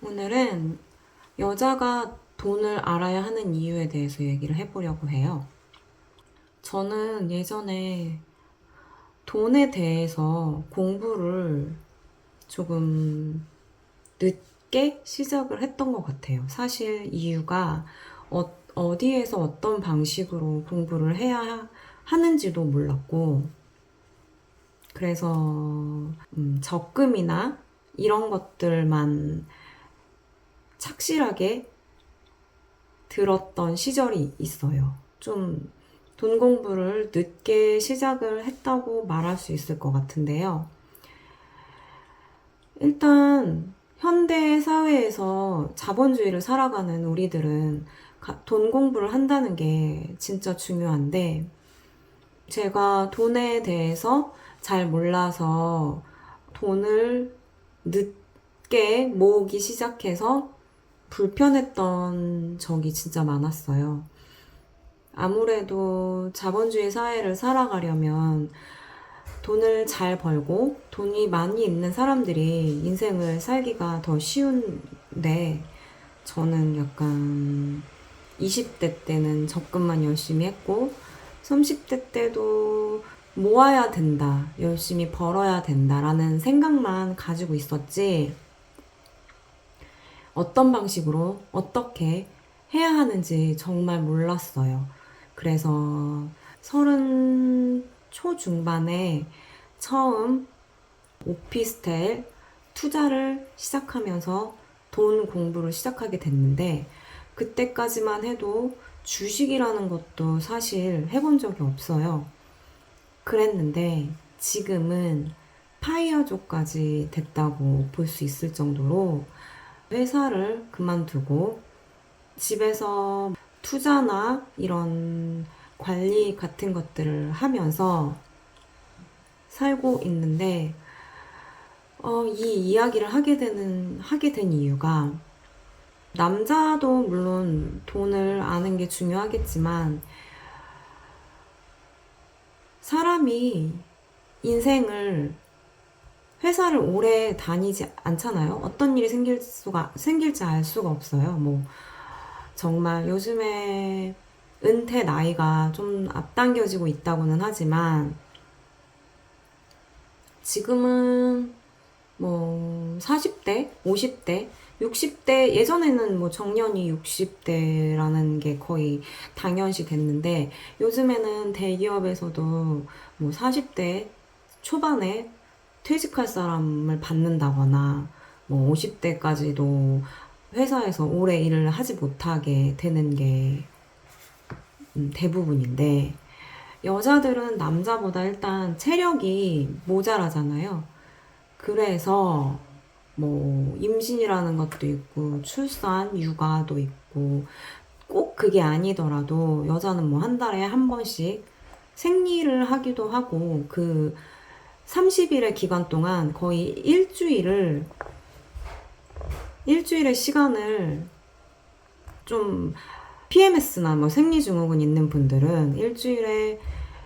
오늘은 여자가 돈을 알아야 하는 이유에 대해서 얘기를 해보려고 해요. 저는 예전에 돈에 대해서 공부를 조금 늦게 시작을 했던 것 같아요. 사실 이유가 어디에서 어떤 방식으로 공부를 해야 하는지도 몰랐고, 그래서 적금이나 이런 것들만 착실하게 들었던 시절이 있어요. 좀 돈 공부를 늦게 시작을 했다고 말할 수 있을 것 같은데요. 일단 현대 사회에서 자본주의를 살아가는 우리들은 돈 공부를 한다는 게 진짜 중요한데, 제가 돈에 대해서 잘 몰라서 돈을 늦게 모으기 시작해서 불편했던 적이 진짜 많았어요. 아무래도 자본주의 사회를 살아가려면 돈을 잘 벌고 돈이 많이 있는 사람들이 인생을 살기가 더 쉬운데, 저는 약간 20대 때는 적금만 열심히 했고 30대 때도 모아야 된다, 열심히 벌어야 된다라는 생각만 가지고 있었지, 어떤 방식으로 어떻게 해야 하는지 정말 몰랐어요. 그래서 30 초중반에 처음 오피스텔 투자를 시작하면서 돈 공부를 시작하게 됐는데, 그때까지만 해도 주식이라는 것도 사실 해본 적이 없어요. 그랬는데 지금은 파이어족까지 됐다고 볼 수 있을 정도로 회사를 그만두고 집에서 투자나 이런 관리 같은 것들을 하면서 살고 있는데, 이 이야기를 하게 된 이유가, 남자도 물론 돈을 아는 게 중요하겠지만 사람이 인생을 회사를 오래 다니지 않잖아요. 어떤 일이 생길지 알 수가 없어요. 뭐 정말 요즘에 은퇴 나이가 좀 앞당겨지고 있다고는 하지만, 지금은 뭐 40대, 50대, 60대, 예전에는 뭐 정년이 60대라는 게 거의 당연시 됐는데, 요즘에는 대기업에서도 뭐 40대 초반에 퇴직할 사람을 받는다거나, 뭐 50대까지도 회사에서 오래 일을 하지 못하게 되는 게 대부분인데, 여자들은 남자보다 일단 체력이 모자라잖아요. 그래서 뭐 임신이라는 것도 있고 출산, 육아도 있고, 꼭 그게 아니더라도 여자는 뭐 한 달에 한 번씩 생리를 하기도 하고, 그 30일의 기간 동안 거의 일주일의 시간을, 좀 PMS나 뭐 생리증후군 있는 분들은 일주일에,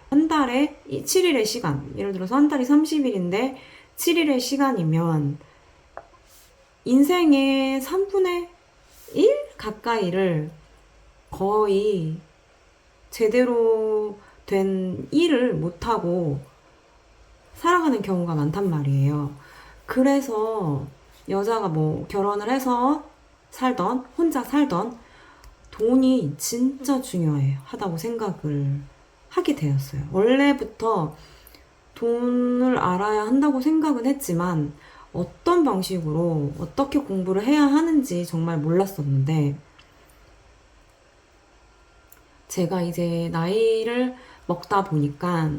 한 달에 7일의 시간, 예를 들어서 한 달이 30일인데 7일의 시간이면 인생의 3분의 1 가까이를 거의 제대로 된 일을 못하고 살아가는 경우가 많단 말이에요. 그래서 여자가 뭐 결혼을 해서 살던, 혼자 살던, 돈이 진짜 중요하다고 생각을 하게 되었어요. 원래부터 돈을 알아야 한다고 생각은 했지만 어떤 방식으로 어떻게 공부를 해야 하는지 정말 몰랐었는데, 제가 이제 나이를 먹다 보니까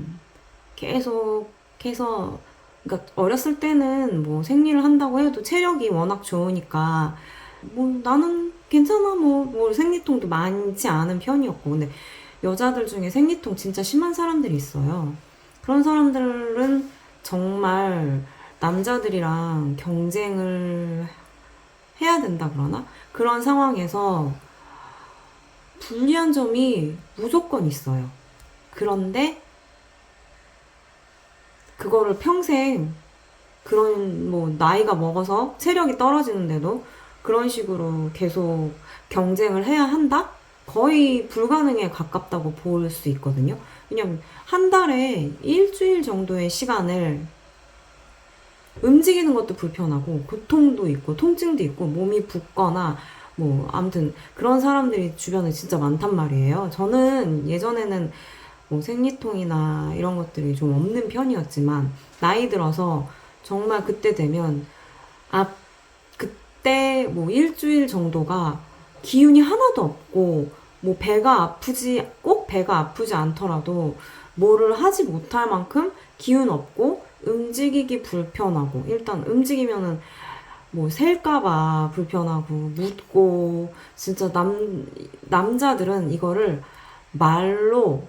계속해서, 그러니까 어렸을 때는 뭐 생리를 한다고 해도 체력이 워낙 좋으니까 뭐 나는 괜찮아, 뭐 생리통도 많지 않은 편이었고, 근데 여자들 중에 생리통 진짜 심한 사람들이 있어요. 그런 사람들은 정말 남자들이랑 경쟁을 해야 된다 그러나? 그런 상황에서 불리한 점이 무조건 있어요. 그런데 그거를 평생, 그런 뭐 나이가 먹어서 체력이 떨어지는데도 그런 식으로 계속 경쟁을 해야 한다? 거의 불가능에 가깝다고 볼 수 있거든요. 왜냐면 한 달에 일주일 정도의 시간을 움직이는 것도 불편하고 고통도 있고 통증도 있고 몸이 붓거나 뭐 아무튼 그런 사람들이 주변에 진짜 많단 말이에요. 저는 예전에는 뭐 생리통이나 이런 것들이 좀 없는 편이었지만 나이 들어서 정말 그때 되면 그때 뭐 일주일 정도가 기운이 하나도 없고 뭐 꼭 배가 아프지 않더라도 뭐를 하지 못할 만큼 기운 없고 움직이기 불편하고 일단 움직이면은 뭐 셀까봐 불편하고 묻고 진짜 남자들은 이거를 말로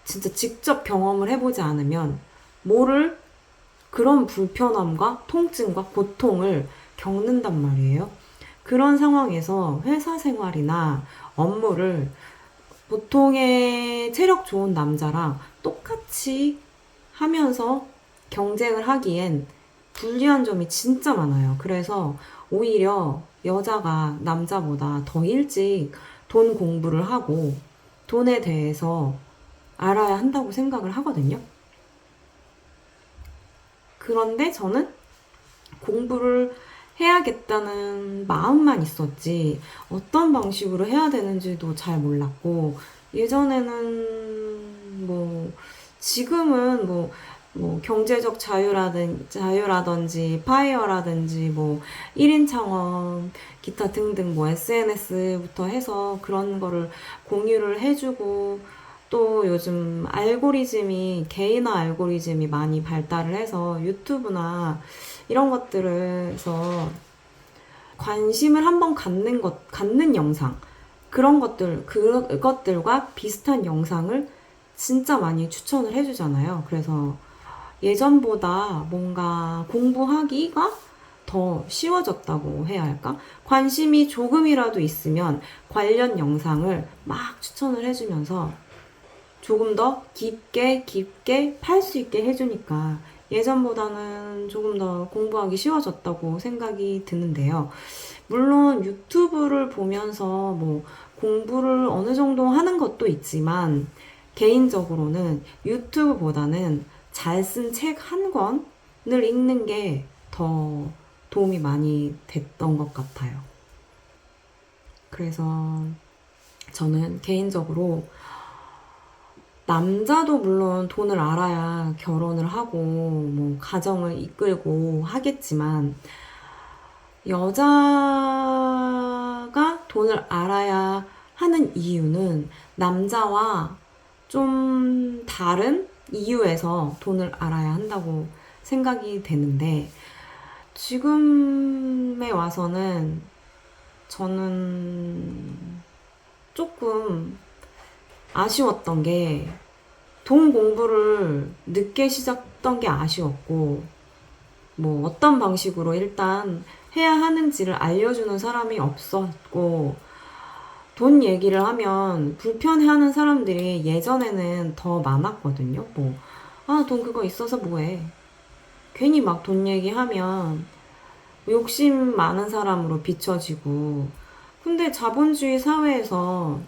진짜 직접 경험을 해보지 않으면 모를 그런 불편함과 통증과 고통을 겪는단 말이에요. 그런 상황에서 회사 생활이나 업무를 보통의 체력 좋은 남자랑 똑같이 하면서 경쟁을 하기엔 불리한 점이 진짜 많아요. 그래서 오히려 여자가 남자보다 더 일찍 돈 공부를 하고 돈에 대해서 알아야 한다고 생각을 하거든요. 그런데 저는 공부를 해야겠다는 마음만 있었지 어떤 방식으로 해야 되는지도 잘 몰랐고 예전에는 뭐 지금은 뭐 경제적 자유라든지 파이어라든지 뭐 1인 창업 기타 등등 뭐 SNS부터 해서 그런 거를 공유를 해주고 또 요즘 개인화 알고리즘이 많이 발달을 해서 유튜브나 이런 것들에서 관심을 한번 갖는 영상, 그것들과 비슷한 영상을 진짜 많이 추천을 해주잖아요. 그래서 예전보다 뭔가 공부하기가 더 쉬워졌다고 해야 할까? 관심이 조금이라도 있으면 관련 영상을 막 추천을 해주면서 조금 더 깊게 팔 수 있게 해주니까 예전보다는 조금 더 공부하기 쉬워졌다고 생각이 드는데요. 물론 유튜브를 보면서 뭐 공부를 어느 정도 하는 것도 있지만 개인적으로는 유튜브보다는 잘 쓴 책 한 권을 읽는 게 더 도움이 많이 됐던 것 같아요. 그래서 저는 개인적으로 남자도 물론 돈을 알아야 결혼을 하고 뭐 가정을 이끌고 하겠지만 여자가 돈을 알아야 하는 이유는 남자와 좀 다른 이유에서 돈을 알아야 한다고 생각이 되는데 지금에 와서는 저는 조금 아쉬웠던 게 돈 공부를 늦게 시작했던 게 아쉬웠고 뭐 어떤 방식으로 일단 해야 하는지를 알려주는 사람이 없었고 돈 얘기를 하면 불편해하는 사람들이 예전에는 더 많았거든요. 뭐 돈 그거 있어서 뭐해. 괜히 막 돈 얘기하면 욕심 많은 사람으로 비춰지고 근데 자본주의 사회에서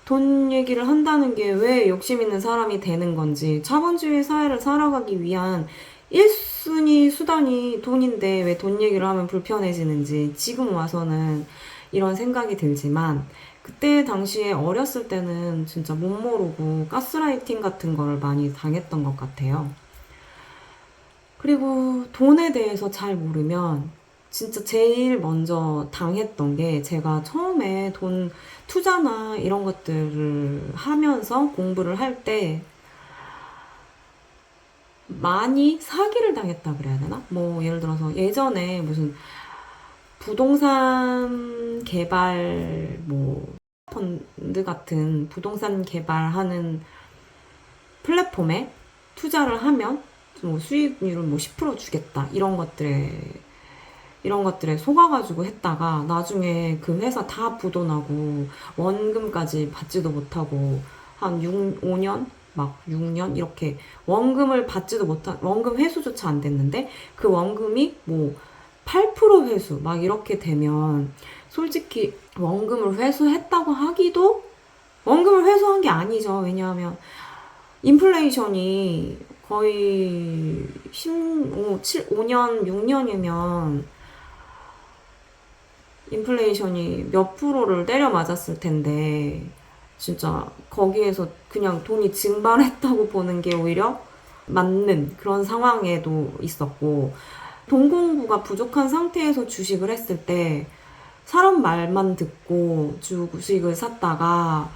돈 얘기를 한다는 게 왜 욕심 있는 사람이 되는 건지 자본주의 사회를 살아가기 위한 1순위 수단이 돈인데 왜 돈 얘기를 하면 불편해지는지 지금 와서는 이런 생각이 들지만 그때 당시에 어렸을 때는 진짜 못 모르고 가스라이팅 같은 걸 많이 당했던 것 같아요. 그리고 돈에 대해서 잘 모르면 진짜 제일 먼저 당했던 게 제가 처음에 돈 투자나 이런 것들을 하면서 공부를 할 때 많이 사기를 당했다 그래야 되나? 뭐 예를 들어서 예전에 무슨 부동산 개발 뭐 펀드 같은 부동산 개발하는 플랫폼에 투자를 하면 뭐 수익률을 뭐 10% 주겠다 이런 것들에 속아가지고 했다가 나중에 그 회사 다 부도나고 원금까지 받지도 못하고 한 5년? 막 6년? 이렇게 원금을 받지도 못한, 원금 회수조차 안 됐는데 그 원금이 뭐 8% 회수 막 이렇게 되면 솔직히 원금을 회수했다고 하기도 원금을 회수한 게 아니죠. 왜냐하면 인플레이션이 거의 5년, 6년이면 인플레이션이 몇 프로를 때려 맞았을 텐데 진짜 거기에서 그냥 돈이 증발했다고 보는 게 오히려 맞는 그런 상황에도 있었고, 돈 공부가 부족한 상태에서 주식을 했을 때 사람 말만 듣고 주식을 샀다가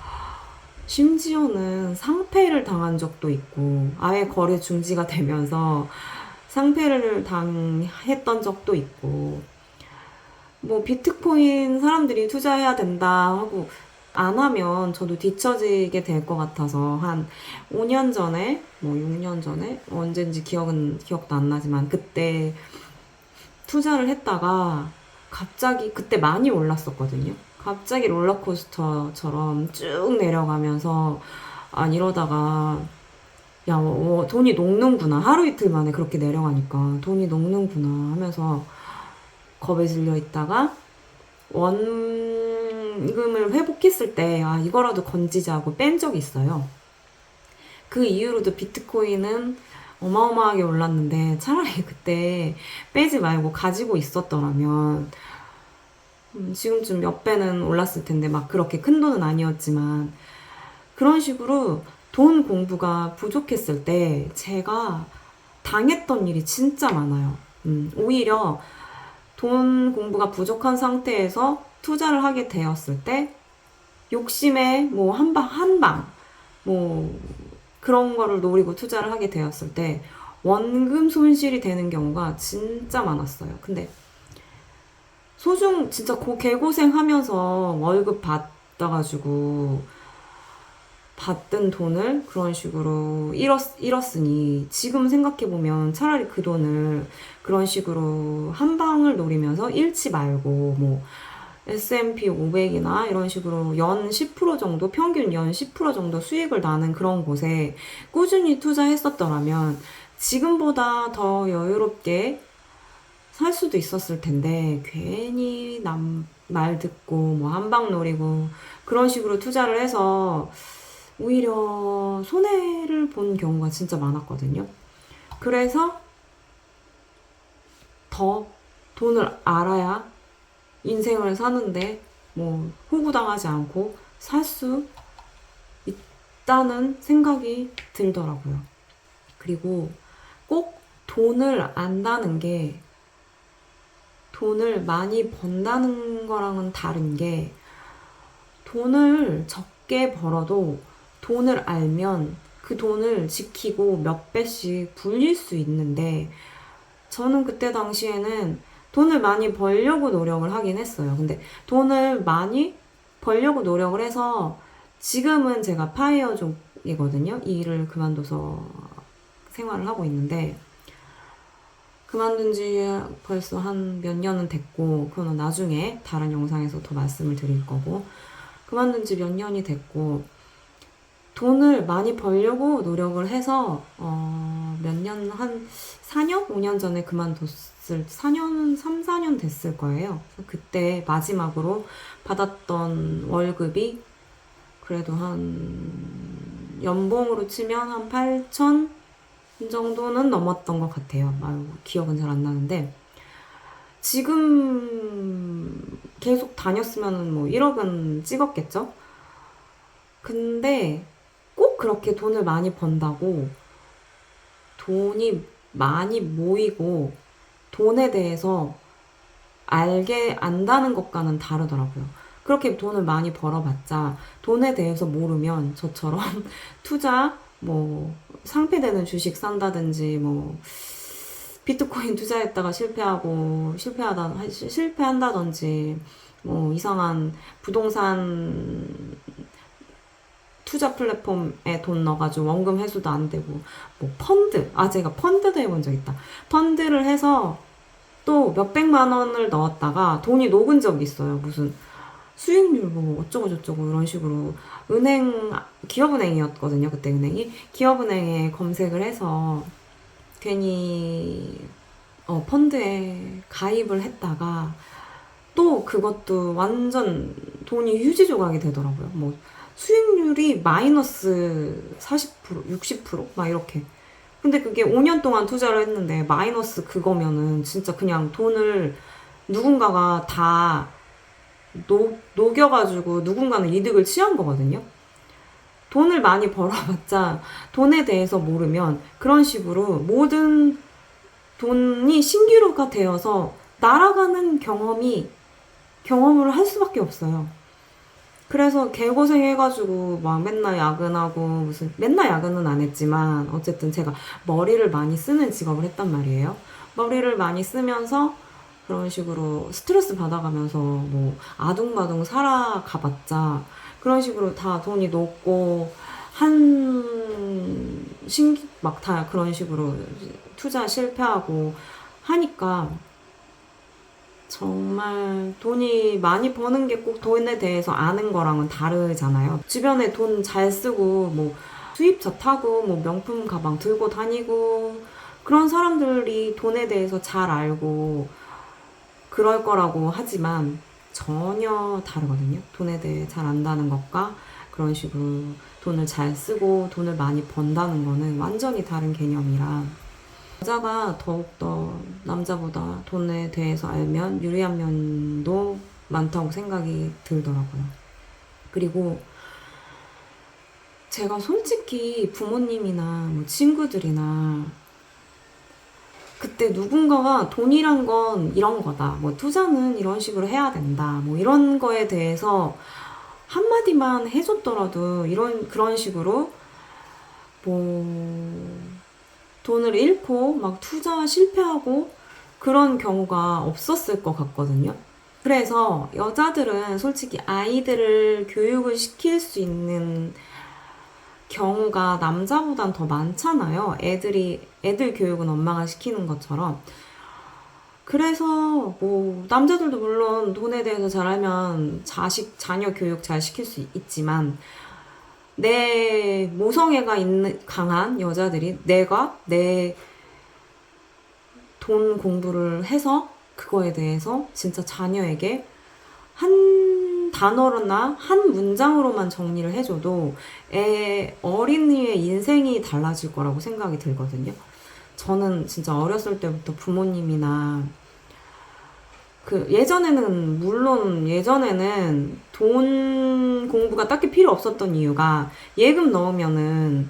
심지어는 상패를 당한 적도 있고, 아예 거래 중지가 되면서 상패를 당했던 적도 있고, 뭐 비트코인 사람들이 투자해야 된다 하고 안 하면 저도 뒤처지게 될 것 같아서 한 5년 전에, 뭐 6년 전에, 언젠지 기억도 안 나지만 그때 투자를 했다가 갑자기 그때 많이 올랐었거든요. 갑자기 롤러코스터처럼 쭉 내려가면서 이러다가 야, 돈이 녹는구나. 하루 이틀 만에 그렇게 내려가니까 돈이 녹는구나 하면서 겁에 질려 있다가 원금을 회복했을 때 이거라도 건지자고 뺀 적이 있어요. 그 이후로도 비트코인은 어마어마하게 올랐는데 차라리 그때 빼지 말고 가지고 있었더라면 지금쯤 몇 배는 올랐을 텐데, 막 그렇게 큰 돈은 아니었지만 그런 식으로 돈 공부가 부족했을 때 제가 당했던 일이 진짜 많아요. 오히려 돈 공부가 부족한 상태에서 투자를 하게 되었을 때 욕심에 뭐 뭐 그런 거를 노리고 투자를 하게 되었을 때 원금 손실이 되는 경우가 진짜 많았어요. 근데 진짜 개고생하면서 월급 받아가지고 받던 돈을 그런 식으로 잃었으니 지금 생각해보면 차라리 그 돈을 그런 식으로 한 방을 노리면서 잃지 말고 뭐 S&P 500이나 이런 식으로 연 10% 정도, 평균 연 10% 정도 수익을 나는 그런 곳에 꾸준히 투자했었더라면 지금보다 더 여유롭게 살 수도 있었을 텐데, 괜히 남 말 듣고 뭐 한 방 노리고 그런 식으로 투자를 해서 오히려 손해를 본 경우가 진짜 많았거든요. 그래서 더 돈을 알아야 인생을 사는데 뭐 호구당하지 않고 살 수 있다는 생각이 들더라고요. 그리고 꼭 돈을 안다는 게 돈을 많이 번다는 거랑은 다른 게, 돈을 적게 벌어도 돈을 알면 그 돈을 지키고 몇 배씩 불릴 수 있는데, 저는 그때 당시에는 돈을 많이 벌려고 노력을 하긴 했어요. 근데 돈을 많이 벌려고 노력을 해서 지금은 제가 파이어족이거든요. 이 일을 그만둬서 생활을 하고 있는데, 그만둔 지 벌써 한 몇 년은 됐고, 그거는 나중에 다른 영상에서 더 말씀을 드릴 거고, 그만둔 지 몇 년이 됐고, 돈을 많이 벌려고 노력을 해서 몇 년, 한 4년? 5년 전에 3, 4년 됐을 거예요. 그때 마지막으로 받았던 월급이 그래도 한 연봉으로 치면 한 8천 정도는 넘었던 것 같아요. 기억은 잘 안 나는데, 지금 계속 다녔으면 뭐 1억은 찍었겠죠? 근데 꼭 그렇게 돈을 많이 번다고 돈이 많이 모이고 돈에 대해서 안다는 것과는 다르더라고요. 그렇게 돈을 많이 벌어봤자 돈에 대해서 모르면 저처럼 투자, 뭐 상폐되는 주식 산다든지, 뭐 비트코인 투자했다가 실패한다든지, 뭐 이상한 부동산 투자 플랫폼에 돈 넣어가지고 원금 회수도 안 되고, 뭐 제가 펀드도 해본 적 있다. 펀드를 해서 또 몇백만 원을 넣었다가 돈이 녹은 적이 있어요. 무슨 수익률 뭐 어쩌고 저쩌고 이런 식으로 기업은행이었거든요. 그때 은행이 기업은행에 검색을 해서 괜히 펀드에 가입을 했다가 또 그것도 완전 돈이 휴지 조각이 되더라고요. 뭐 수익률이 마이너스 40%, 60%막 이렇게. 근데 그게 5년 동안 투자를 했는데 마이너스 그거면은 진짜 그냥 돈을 누군가가 다 녹여가지고 누군가는 이득을 취한 거거든요. 돈을 많이 벌어봤자 돈에 대해서 모르면 그런 식으로 모든 돈이 신기루가 되어서 날아가는 경험을 할 수밖에 없어요. 그래서 개고생해가지고 막 맨날 야근하고 맨날 야근은 안 했지만 어쨌든 제가 머리를 많이 쓰는 직업을 했단 말이에요. 머리를 많이 쓰면서 그런 식으로 스트레스 받아가면서 뭐 아둥바둥 살아가봤자 그런 식으로 다 돈이 녹고 막 다 그런 식으로 투자 실패하고 하니까 정말 돈이 많이 버는 게 꼭 돈에 대해서 아는 거랑은 다르잖아요. 주변에 돈 잘 쓰고 뭐 수입차 타고 뭐 명품 가방 들고 다니고 그런 사람들이 돈에 대해서 잘 알고 그럴 거라고 하지만 전혀 다르거든요. 돈에 대해 잘 안다는 것과 그런 식으로 돈을 잘 쓰고 돈을 많이 번다는 거는 완전히 다른 개념이라 여자가 더욱더 남자보다 돈에 대해서 알면 유리한 면도 많다고 생각이 들더라고요. 그리고 제가 솔직히 부모님이나 뭐 친구들이나 그때 누군가가 돈이란 건 이런 거다. 뭐 투자는 이런 식으로 해야 된다. 뭐 이런 거에 대해서 한마디만 해줬더라도 그런 식으로 뭐 돈을 잃고 막 투자 실패하고 그런 경우가 없었을 것 같거든요. 그래서 여자들은 솔직히 아이들을 교육을 시킬 수 있는 경우가 남자보단 더 많잖아요. 애들 교육은 엄마가 시키는 것처럼. 그래서 뭐 남자들도 물론 돈에 대해서 잘 알면 자녀 교육 잘 시킬 수 있지만 내 모성애가 강한 여자들이 내가 내 돈 공부를 해서 그거에 대해서 진짜 자녀에게 한 단어로나 한 문장으로만 정리를 해줘도 어린이의 인생이 달라질 거라고 생각이 들거든요. 저는 진짜 어렸을 때부터 부모님이나 예전에는 돈 공부가 딱히 필요 없었던 이유가 예금 넣으면은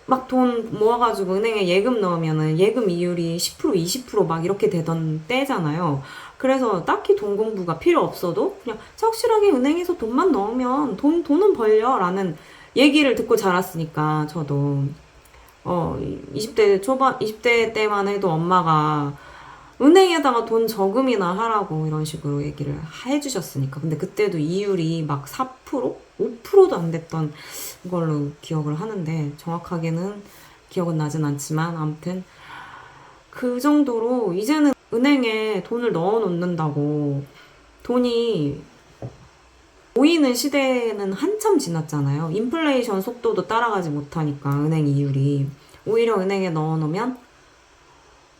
막 돈 모아가지고 은행에 예금 넣으면은 예금 이율이 10% 20%막 이렇게 되던 때잖아요. 그래서 딱히 돈 공부가 필요 없어도 그냥 착실하게 은행에서 돈만 넣으면 돈은 벌려라는 얘기를 듣고 자랐으니까 저도 20대 때만 해도 엄마가 은행에다가 돈 저금이나 하라고 이런 식으로 얘기를 해주셨으니까. 근데 그때도 이율이 막 4%? 5%도 안 됐던 걸로 기억을 하는데 정확하게는 기억은 나진 않지만 아무튼 그 정도로 이제는 은행에 돈을 넣어 놓는다고 돈이 모이는 시대는 한참 지났잖아요. 인플레이션 속도도 따라가지 못하니까 은행 이율이. 오히려 은행에 넣어 놓으면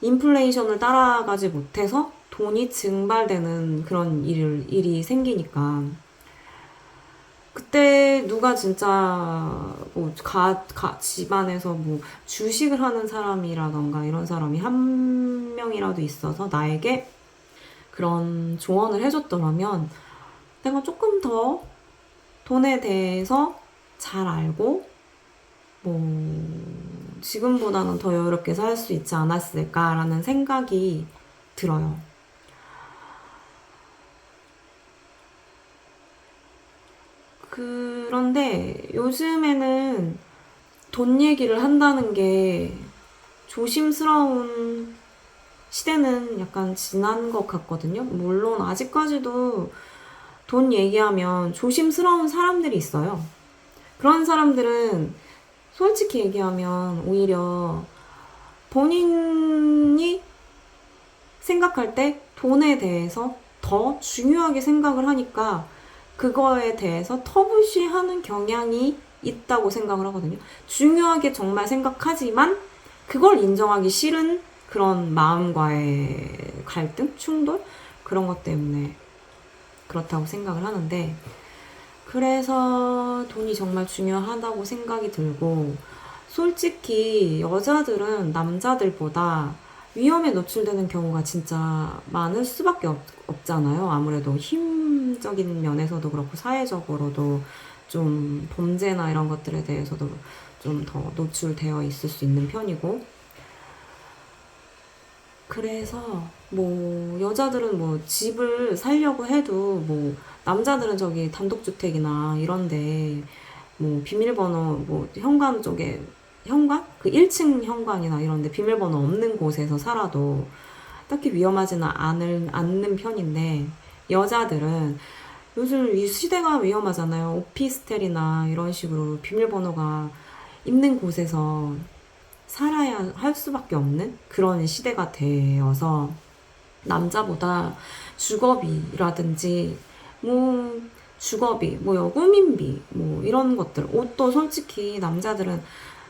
인플레이션을 따라가지 못해서 돈이 증발되는 그런 일이 생기니까 그때 누가 진짜 뭐 집안에서 뭐 주식을 하는 사람이라던가 이런 사람이 한 명이라도 있어서 나에게 그런 조언을 해줬더라면 내가 조금 더 돈에 대해서 잘 알고 뭐 지금보다는 더 여유롭게 살 수 있지 않았을까라는 생각이 들어요. 그런데 요즘에는 돈 얘기를 한다는 게 조심스러운 시대는 약간 지난 것 같거든요. 물론 아직까지도 돈 얘기하면 조심스러운 사람들이 있어요. 그런 사람들은 솔직히 얘기하면 오히려 본인이 생각할 때 돈에 대해서 더 중요하게 생각을 하니까 그거에 대해서 터부시하는 경향이 있다고 생각을 하거든요. 중요하게 정말 생각하지만 그걸 인정하기 싫은 그런 마음과의 갈등? 충돌? 그런 것 때문에 그렇다고 생각을 하는데, 그래서 돈이 정말 중요하다고 생각이 들고, 솔직히 여자들은 남자들보다 위험에 노출되는 경우가 진짜 많을 수밖에 없잖아요. 아무래도 힘적인 면에서도 그렇고 사회적으로도 좀 범죄나 이런 것들에 대해서도 좀 더 노출되어 있을 수 있는 편이고, 그래서 뭐 여자들은 뭐 집을 살려고 해도 뭐 남자들은 저기 단독주택이나 이런데 뭐 비밀번호 뭐 현관 쪽에 현관? 그 1층 현관이나 이런데 비밀번호 없는 곳에서 살아도 딱히 위험하지는 않는 편인데, 여자들은 요즘 이 시대가 위험하잖아요. 오피스텔이나 이런 식으로 비밀번호가 있는 곳에서 살아야 할 수밖에 없는 그런 시대가 되어서 남자보다 주거비라든지 뭐 주거비, 뭐 여구민비, 뭐 이런 것들, 옷도 솔직히 남자들은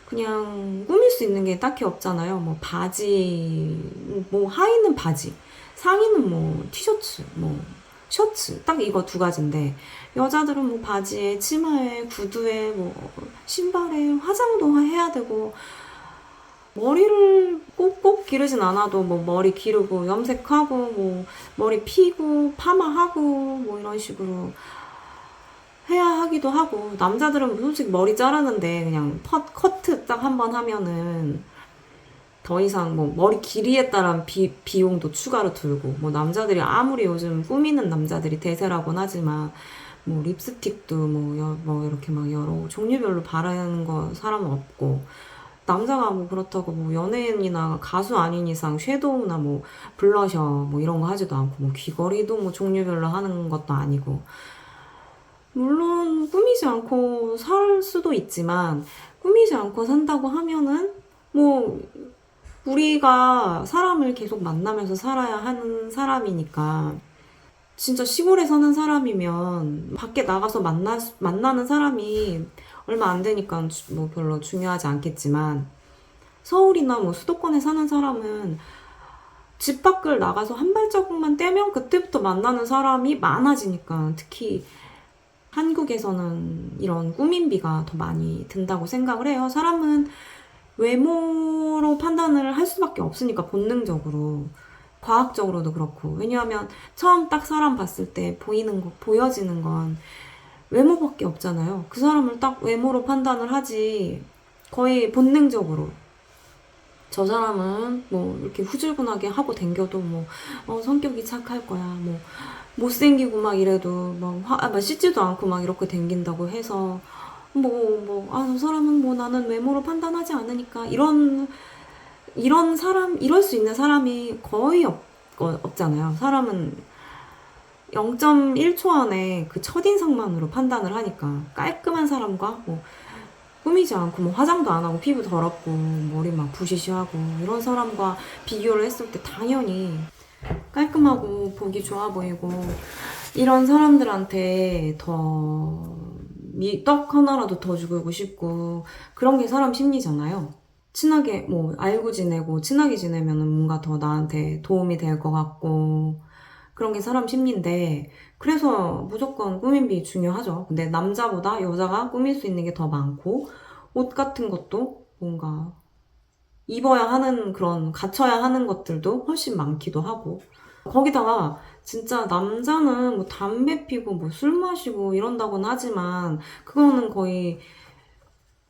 그냥 꾸밀 수 있는 게 딱히 없잖아요. 뭐 바지, 뭐 하의는 바지, 상의는 뭐 티셔츠, 뭐 셔츠, 딱 이거 두 가지인데, 여자들은 뭐 바지에 치마에 구두에 뭐 신발에 화장도 해야 되고, 머리를 꼭꼭 기르진 않아도 뭐 머리 기르고 염색하고 뭐 머리 피고 파마하고 뭐 이런 식으로 해야 하기도 하고, 남자들은 솔직히 머리 자르는데 그냥 커트 딱 한 번 하면은 더 이상 뭐 머리 길이에 따른 비용도 추가로 들고, 뭐 남자들이 아무리 요즘 꾸미는 남자들이 대세라고는 하지만 뭐 립스틱도 뭐 이렇게 막 여러 종류별로 바르는 거 사람은 없고, 남자가 뭐 그렇다고 뭐 연예인이나 가수 아닌 이상 섀도우나 뭐 블러셔 뭐 이런 거 하지도 않고, 뭐 귀걸이도 뭐 종류별로 하는 것도 아니고, 물론 꾸미지 않고 살 수도 있지만 꾸미지 않고 산다고 하면은 뭐 우리가 사람을 계속 만나면서 살아야 하는 사람이니까, 진짜 시골에 사는 사람이면 밖에 나가서 만나는 사람이 얼마 안 되니까 뭐 별로 중요하지 않겠지만, 서울이나 뭐 수도권에 사는 사람은 집 밖을 나가서 한 발자국만 떼면 그때부터 만나는 사람이 많아지니까, 특히 한국에서는 이런 꾸민비가 더 많이 든다고 생각을 해요. 사람은 외모로 판단을 할 수밖에 없으니까, 본능적으로. 과학적으로도 그렇고. 왜냐하면 처음 딱 사람 봤을 때 보여지는 건 외모밖에 없잖아요. 그 사람을 딱 외모로 판단을 하지, 거의 본능적으로. 저 사람은 뭐 이렇게 후줄근하게 하고 댕겨도 뭐 성격이 착할 거야, 뭐 못생기고 막 이래도 막 씻지도 않고 막 이렇게 댕긴다고 해서 저 사람은 뭐 나는 외모로 판단하지 않으니까, 이런 사람, 이럴 수 있는 사람이 거의 없잖아요. 사람은 0.1초 안에 그 첫인상만으로 판단을 하니까, 깔끔한 사람과 뭐 꾸미지 않고 뭐 화장도 안 하고 피부 더럽고 머리 막 부시시하고 이런 사람과 비교를 했을 때 당연히 깔끔하고 보기 좋아 보이고, 이런 사람들한테 더 떡 하나라도 더 주고 싶고, 그런 게 사람 심리잖아요. 친하게 뭐 알고 지내고 친하게 지내면은 뭔가 더 나한테 도움이 될 것 같고, 그런 게 사람 심리인데, 그래서 무조건 꾸민비 중요하죠. 근데 남자보다 여자가 꾸밀 수 있는 게 더 많고, 옷 같은 것도 뭔가 입어야 하는 그런 갖춰야 하는 것들도 훨씬 많기도 하고, 거기다가 진짜 남자는 뭐 담배 피고 뭐 술 마시고 이런다고는 하지만 그거는 거의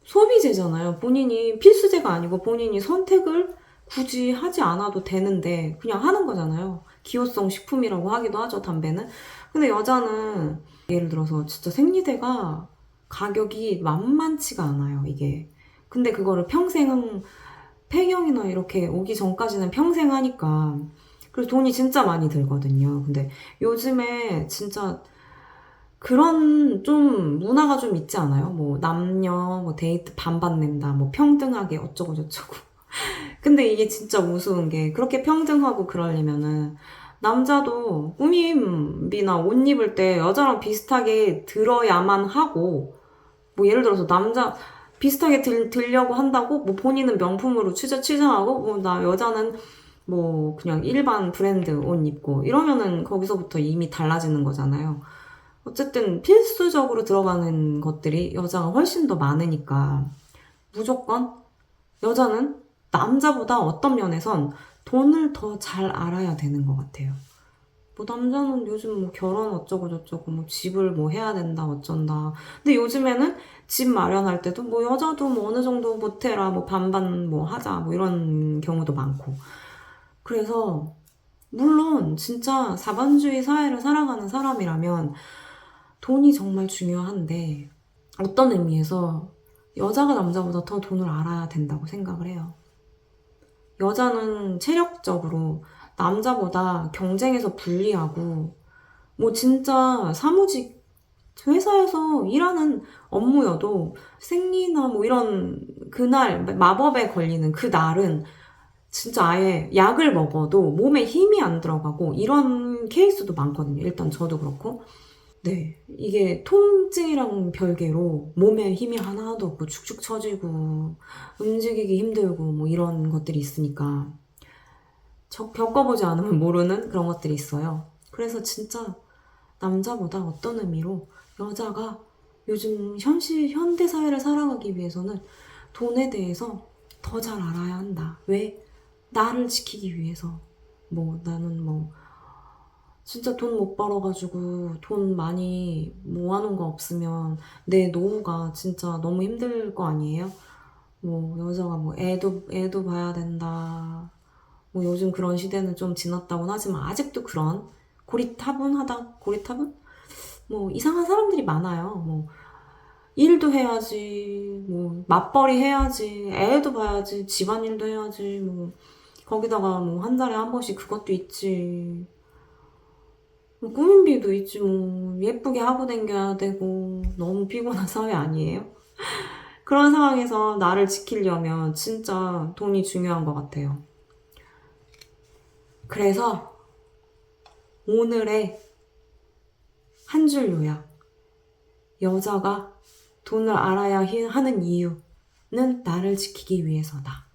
소비재잖아요. 본인이 필수재가 아니고 본인이 선택을 굳이 하지 않아도 되는데 그냥 하는 거잖아요. 기호성 식품이라고 하기도 하죠, 담배는. 근데 여자는 예를 들어서 진짜 생리대가 가격이 만만치가 않아요, 이게. 근데 그거를 평생, 폐경이나 이렇게 오기 전까지는 평생 하니까, 그래서 돈이 진짜 많이 들거든요. 근데 요즘에 진짜 그런 좀 문화가 좀 있지 않아요? 뭐 남녀 뭐 데이트 반반 낸다, 뭐 평등하게 어쩌고 저쩌고. 근데 이게 진짜 우스운 게, 그렇게 평등하고 그러려면은 남자도 꾸밈비나 옷 입을 때 여자랑 비슷하게 들어야만 하고, 뭐 예를 들어서 남자 비슷하게 들려고 한다고 뭐 본인은 명품으로 취장하고, 뭐 나 여자는 뭐 그냥 일반 브랜드 옷 입고 이러면은 거기서부터 이미 달라지는 거잖아요. 어쨌든 필수적으로 들어가는 것들이 여자가 훨씬 더 많으니까 무조건 여자는 남자보다 어떤 면에선 돈을 더 잘 알아야 되는 것 같아요. 뭐 남자는 요즘 뭐 결혼 어쩌고 저쩌고 뭐 집을 뭐 해야 된다 어쩐다. 근데 요즘에는 집 마련할 때도 뭐 여자도 뭐 어느 정도 보태라 뭐 반반 뭐 하자 뭐 이런 경우도 많고. 그래서 물론 진짜 사반주의 사회를 살아가는 사람이라면 돈이 정말 중요한데 어떤 의미에서 여자가 남자보다 더 돈을 알아야 된다고 생각을 해요. 여자는 체력적으로 남자보다 경쟁에서 불리하고 뭐 진짜 사무직 회사에서 일하는 업무여도 생리나 뭐 이런 그날 마법에 걸리는 그 날은 진짜 아예 약을 먹어도 몸에 힘이 안 들어가고 이런 케이스도 많거든요. 일단 저도 그렇고. 네. 이게 통증이랑 별개로 몸에 힘이 하나도 없고 축축 처지고 움직이기 힘들고 뭐 이런 것들이 있으니까 겪어보지 않으면 모르는 그런 것들이 있어요. 그래서 진짜 남자보다 어떤 의미로 여자가 요즘 현대 사회를 살아가기 위해서는 돈에 대해서 더 잘 알아야 한다. 왜? 나를 지키기 위해서. 뭐 나는 뭐 진짜 돈 못 벌어가지고 돈 많이 모아놓은 거 없으면 내 노후가 진짜 너무 힘들 거 아니에요? 뭐 여자가 뭐 애도 봐야 된다. 뭐 요즘 그런 시대는 좀 지났다고는 하지만 아직도 그런 고리타분? 뭐 이상한 사람들이 많아요. 뭐 일도 해야지, 뭐 맞벌이 해야지, 애도 봐야지, 집안일도 해야지, 뭐 거기다가 뭐 한 달에 한 번씩 그것도 있지. 뭐 꾸민비도 있지 뭐 예쁘게 하고 다녀야 되고 너무 피곤한 사회 아니에요? 그런 상황에서 나를 지키려면 진짜 돈이 중요한 것 같아요. 그래서 오늘의 한 줄 요약. 여자가 돈을 알아야 하는 이유는 나를 지키기 위해서다.